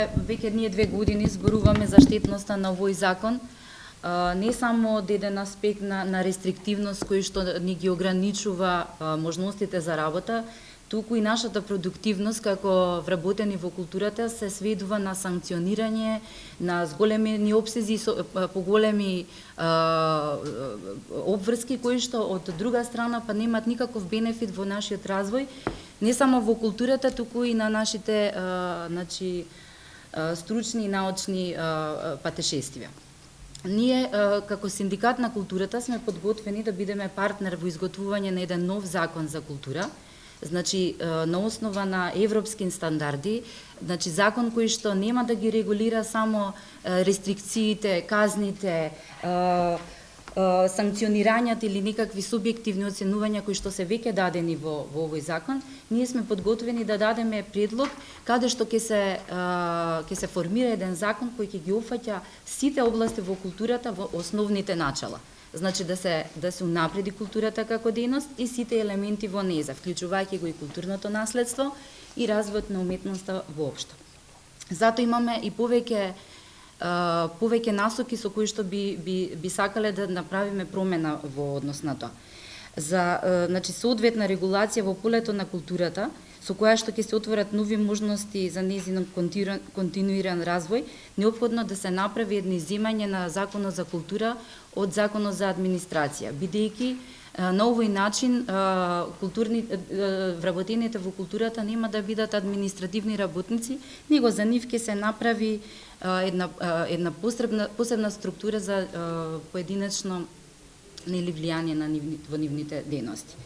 Веќе ние 2 години зборуваме за штетноста на овој закон, не само од еден аспект на рестриктивност кој што ни ги ограничува можностите за работа, туку и нашата продуктивност како вработени во културата се сведува на санкционирање, на зголемени обсези, поголеми обврски кои што од друга страна па немаат никаков бенефит во нашиот развој, не само во културата, туку и на нашите стручни и научни патешествија. Ние, како Синдикат на културата, сме подготвени да бидеме партнер во изготвување на еден нов закон за култура, значи на основа на европски стандарди, значи закон кој што нема да ги регулира само рестрикциите, казните, санкционирањата или никакви субјективни оценувања кои што се веќе дадени во овој закон. Ние сме подготвени да дадеме предлог каде што ќе се формира еден закон кој ќе ги опфаќа сите области во културата во основните начала. Значи да се унапреди културата како дејност и сите елементи во неја, вклучувајќи го и културното наследство и развојот на уметноста воопшто. Затоа имаме и повеќе насоки со кои што би сакале да направиме промена во однос на тоа. За соодветна регулација во полето на културата, со која што ќе се отворат нови можности за нејзинот континуиран развој, неопходно да се направи едно изземање на Законот за култура од Законот за администрација, бидејќи на овој начин вработените во културата нема да бидат административни работници, него за нив ќе се направи една посебна структура за поединечно влијание во нивните дејности.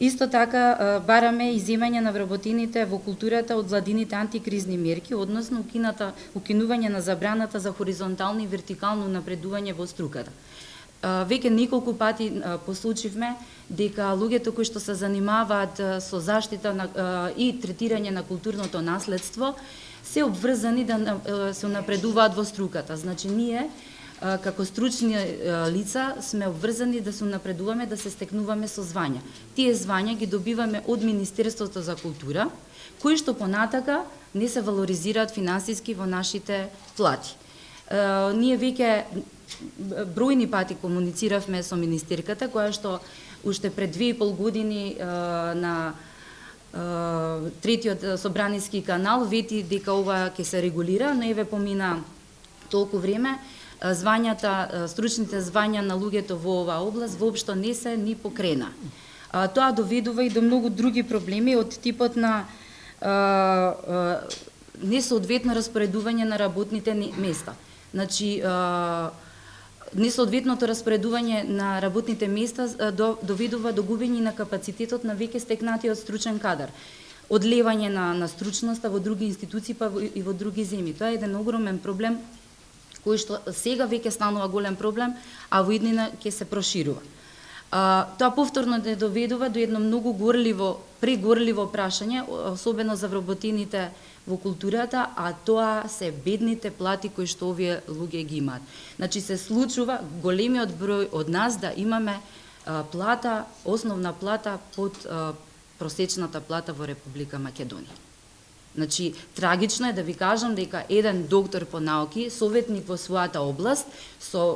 Исто така бараме изземање на вработените во културата од владините антикризни мерки, односно укинување на забраната за хоризонтално и вертикално напредување во струката. Веќе неколку пати послучивме дека луѓето кои што се занимаваат со заштита и третирање на културното наследство се обврзани да се напредуваат во струката. Значи ние како стручни лица сме обврзани да се напредуваме, да се стекнуваме со звања. Тие звања ги добиваме од Министерството за култура, кои што понатака не се валоризираат финансиски во нашите плати. Ние веќе бројни пати комунициравме со министерката, која што уште пред 2,5 години на третиот собраниски канал вети дека ова ќе се регулира, но еве помина толку време, звањата, стручните звања на луѓето во оваа област воопшто не се ни покрена. Тоа доведува и до многу други проблеми од типот на несоодветно распоредување на работните места. Значи, несоодветното распоредување на работните места доведува до губење на капацитетот на веќе стекнатиот стручен кадар, одлевање на стручноста во други институции па и во други земји. Тоа е еден огромен проблем кој што сега веќе станува голем проблем, а во иднина ќе се проширува. Тоа повторно да доведува до едно многу прегорливо прашање, особено за вработените во културата, а тоа се бедните плати кои што овие луѓе ги имаат. Значи се случува големиот број од нас да имаме плата, основна плата под просечната плата во Република Македонија. Значи, трагично е да ви кажам дека еден доктор по науки, советник во својата област, со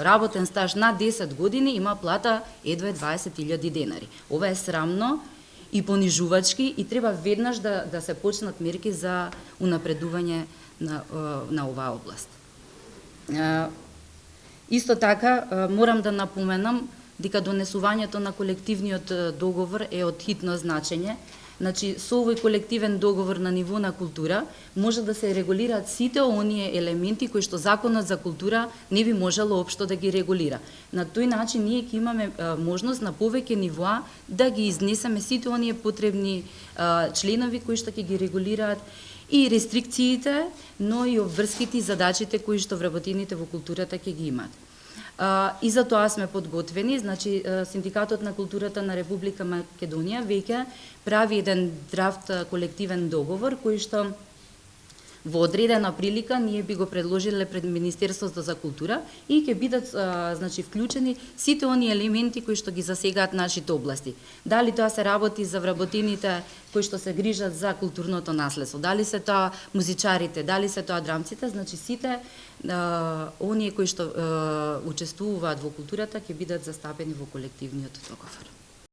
работен стаж над 10 години, има плата едва 20.000 денари. Ова е срамно и понижувачки и треба веднаш да се почнат мерки за унапредување на оваа област. Исто така, морам да напоменам дека донесувањето на колективниот договор е од хитно значење. Значи, со овој колективен договор на ниво на култура може да се регулираат сите оние елементи кои што Законот за култура не би можело општо да ги регулира. На тој начин ние ќе имаме можност на повеќе нивоа да ги изнесеме сите оние потребни членови кои што ќе ги регулираат и рестрикциите, но и обврските и задачите кои што вработените во културата ќе ги имаат. И за тоа сме подготвени, значи Синдикатот на културата на Република Македонија веќе прави еден драфт колективен договор кој што во одредена прилика ние би го предложиле пред Министерството за култура и ќе бидат значи вклучени сите они елементи кои што ги засегаат нашите области. Дали тоа се работи за вработените кои што се грижат за културното наследство, дали се тоа музичарите, дали се тоа драмците, значи сите оние кои што учествуваат во културата ќе бидат застапени во колективниот договор.